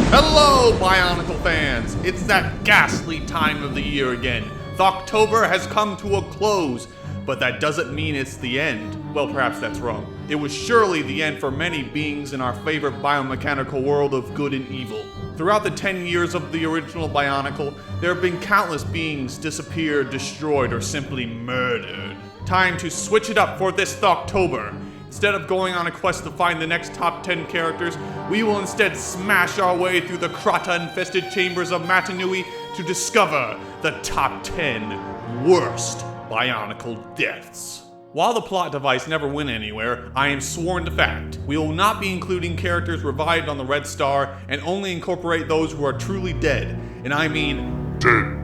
Hello, Bionicle fans! It's that ghastly time of the year again. Thoktober has come to a close, but that doesn't mean it's the end. Well, perhaps that's wrong. It was surely the end for many beings in our favorite biomechanical world of good and evil. Throughout the 10 years of the original Bionicle, there have been countless beings disappeared, destroyed, or simply murdered. Time to switch it up for this Thoktober. Instead of going on a quest to find the next top 10 characters, we will instead smash our way through the Krata-infested chambers of Matanui to discover the top 10 worst Bionicle Deaths. While the plot device never went anywhere, I am sworn to fact. We will not be including characters revived on the Red Star and only incorporate those who are truly dead. And I mean dead.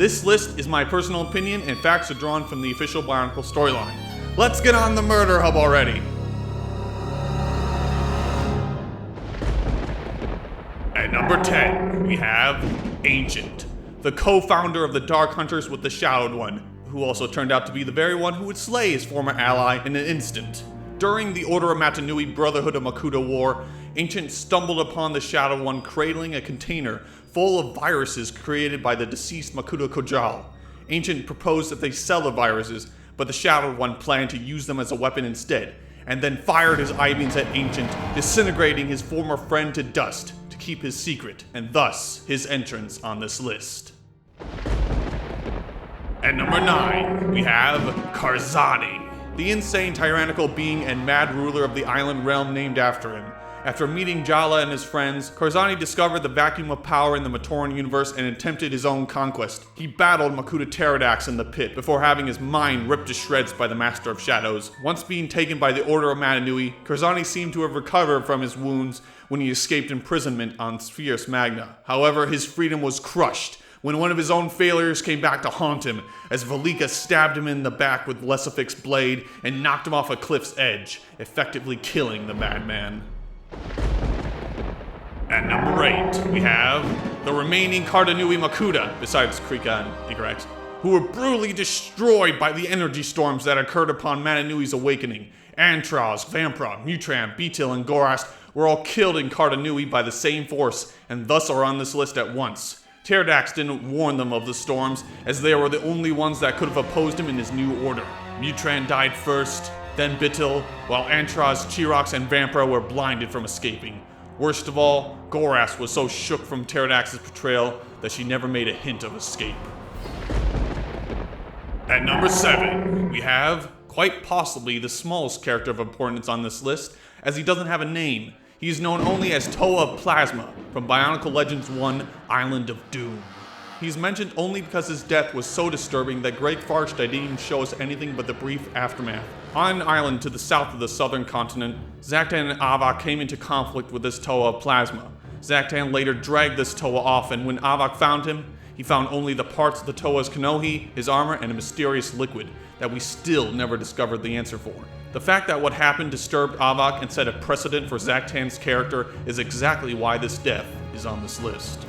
This list is my personal opinion and facts are drawn from the official Bionicle storyline. Let's get on the murder hub already. At number 10, we have Ancient, the co-founder of the Dark Hunters with TheShadowedOne1, who also turned out to be the very one who would slay his former ally in an instant. During the Order of Matanui Brotherhood of Makuta War, Ancient stumbled upon the TheShadowedOne1 cradling a container full of viruses created by the deceased Makuta Kojal. Ancient proposed that they sell the viruses, but the TheShadowedOne1 planned to use them as a weapon instead, and then fired his I-beams at Ancient, disintegrating his former friend to dust to keep his secret, and thus his entrance on this list. At number 9, we have Karzani, the insane tyrannical being and mad ruler of the island realm named after him. After meeting Jala and his friends, Karzani discovered the vacuum of power in the Matoran universe and attempted his own conquest. He battled Makuta Pterodax in the pit before having his mind ripped to shreds by the Master of Shadows. Once being taken by the Order of Matanui, Karzani seemed to have recovered from his wounds when he escaped imprisonment on Spheres Magna. However, his freedom was crushed when one of his own failures came back to haunt him, as Velika stabbed him in the back with Lesifix's blade and knocked him off a cliff's edge, effectively killing the madman. At number 8, we have the remaining Kardanui Makuta, besides Krika and Igrax, who were brutally destroyed by the energy storms that occurred upon Matanui's awakening. Antraz, Vampra, Mutran, Beetle, and Gorast were all killed in Kardanui by the same force, and thus are on this list at once. Pterodax didn't warn them of the storms, as they were the only ones that could have opposed him in his new order. Mutran died first, then Beetle, while Antraz, Chirox, and Vampra were blinded from escaping. Worst of all, Gorast was so shook from Pterodax's betrayal that she never made a hint of escape. At number 7, we have, quite possibly, the smallest character of importance on this list, as he doesn't have a name. He is known only as Toa of Plasma from Bionicle Legends 1, Island of Doom. He's mentioned only because his death was so disturbing that Greg Farch didn't even show us anything but the brief aftermath. On an island to the south of the southern continent, Zaktan and Avok came into conflict with this Toa of Plasma. Zaktan later dragged this Toa off, and when Avok found him, he found only the parts of the Toa's Kanohi, his armor, and a mysterious liquid that we still never discovered the answer for. The fact that what happened disturbed Avok and set a precedent for Zaktan's character is exactly why this death is on this list.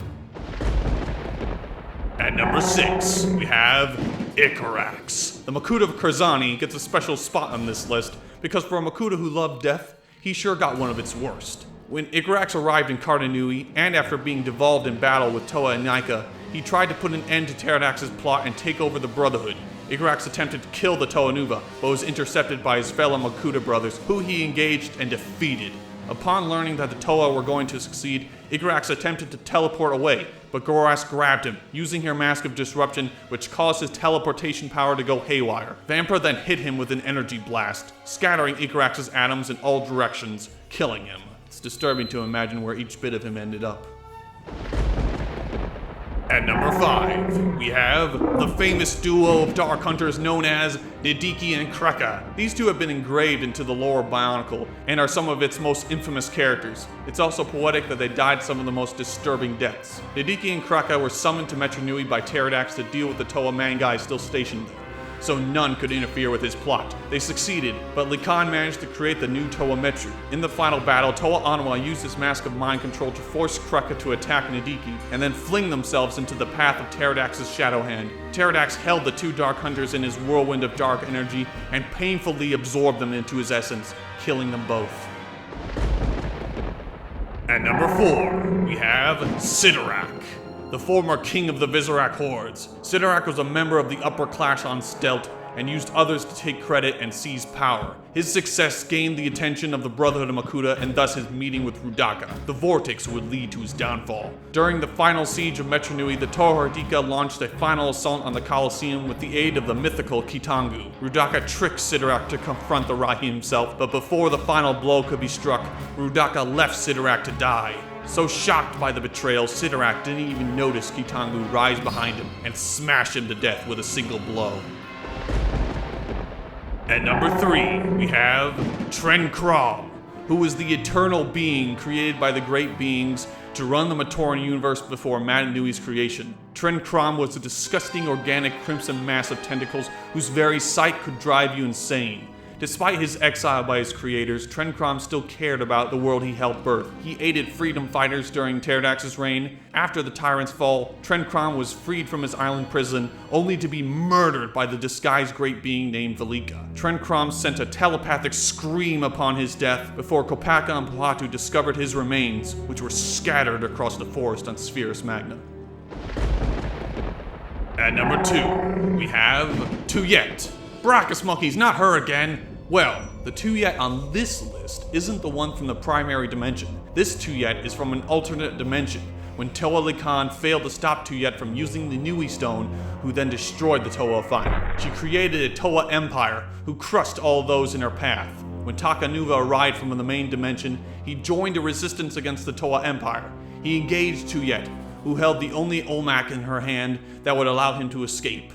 At number 6, we have Igrax. The Makuta of Karzani gets a special spot on this list because for a Makuta who loved death, he sure got one of its worst. When Igrax arrived in Kardanui, and after being devolved in battle with Toa and Naika, he tried to put an end to Pterodax's plot and take over the Brotherhood. Igrax attempted to kill the Toa Nuva, but was intercepted by his fellow Makuta brothers, who he engaged and defeated. Upon learning that the Toa were going to succeed, Igrax attempted to teleport away, but Gorast grabbed him, using her Mask of Disruption, which caused his teleportation power to go haywire. Vampra then hit him with an energy blast, scattering Igrax's atoms in all directions, killing him. It's disturbing to imagine where each bit of him ended up. At number 5, we have the famous duo of Dark Hunters known as Nidiki and Kreka. These two have been engraved into the lore of Bionicle and are some of its most infamous characters. It's also poetic that they died some of the most disturbing deaths. Nidiki and Kreka were summoned to Metronui by Pterodax to deal with the Toa Mangai still stationed there. so none could interfere with his plot. They succeeded, but Likan managed to create the new Towa Metru. In the final battle, Towa-Onwa used his mask of mind control to force Piraka to attack Nadiki, and then fling themselves into the path of Pterodax's Shadow Hand. Pterodax held the two Dark Hunters in his whirlwind of dark energy and painfully absorbed them into his essence, killing them both. At number 4, we have Sidorak, the former king of the Visorak hordes. Sidorak was a member of the upper class on Stelt and used others to take credit and seize power. His success gained the attention of the Brotherhood of Makuta, and thus his meeting with Rudaka. The vortex would lead to his downfall. During the final siege of Metru Nui, the Toa Hardika launched a final assault on the Colosseum with the aid of the mythical Kitangu. Rudaka tricked Sidorak to confront the Rahi himself, but before the final blow could be struck, Rudaka left Sidorak to die. So shocked by the betrayal, Sidorak didn't even notice Kitangu rise behind him and smash him to death with a single blow. At number 3, we have Trenkrom, who is the eternal being created by the great beings to run the Matoran universe before Matanui's creation. Trenkrom was a disgusting organic crimson mass of tentacles whose very sight could drive you insane. Despite his exile by his creators, Trenkrom still cared about the world he helped birth. He aided freedom fighters during Pterodax's reign. After the tyrant's fall, Trenkrom was freed from his island prison, only to be murdered by the disguised great being named Velika. Trenkrom sent a telepathic scream upon his death before Kopaka and Platu discovered his remains, which were scattered across the forest on Spherus Magna. At number 2, we have Tuyet. Brachus monkeys, not her again! Well, the Tuyet on this list isn't the one from the primary dimension. This Tuyet is from an alternate dimension, when Toa Likan failed to stop Tuyet from using the Nui Stone, who then destroyed the Toa of Fire. She created a Toa Empire, who crushed all those in her path. When Takanuva arrived from the main dimension, he joined a resistance against the Toa Empire. He engaged Tuyet, who held the only Olmec in her hand that would allow him to escape.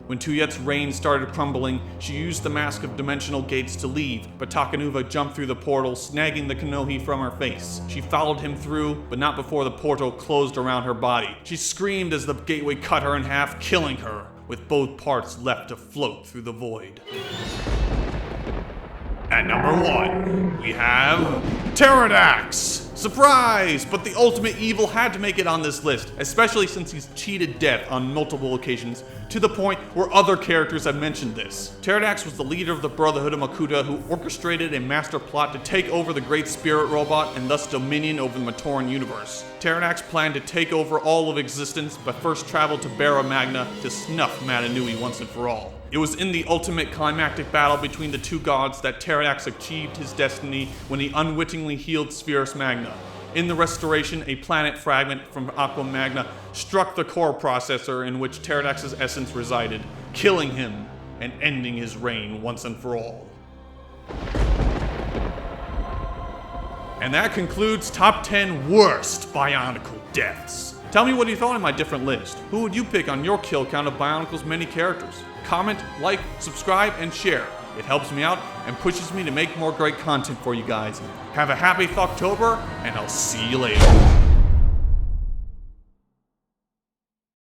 When Tuyet's reign started crumbling, she used the Mask of Dimensional Gates to leave, but Takanuva jumped through the portal, snagging the Kanohi from her face. She followed him through, but not before the portal closed around her body. She screamed as the gateway cut her in half, killing her, with both parts left to float through the void. At number 1, we have Pterodax! Surprise! But the ultimate evil had to make it on this list, especially since he's cheated death on multiple occasions, to the point where other characters have mentioned this. Pterodax was the leader of the Brotherhood of Makuta who orchestrated a master plot to take over the Great Spirit Robot and thus dominion over the Matoran universe. Pterodax planned to take over all of existence, but first traveled to Barra Magna to snuff Matanui once and for all. It was in the ultimate climactic battle between the two gods that Pterodax achieved his destiny when he unwittingly healed Spherus Magna. In the restoration, a planet fragment from Aqua Magna struck the core processor in which Pterodax's essence resided, killing him and ending his reign once and for all. And that concludes Top 10 Worst Bionicle Deaths. Tell me what you thought in my different list. Who would you pick on your kill count of Bionicle's many characters? Comment, like, subscribe, and share. It helps me out and pushes me to make more great content for you guys. Have a happy Thoktober, and I'll see you later.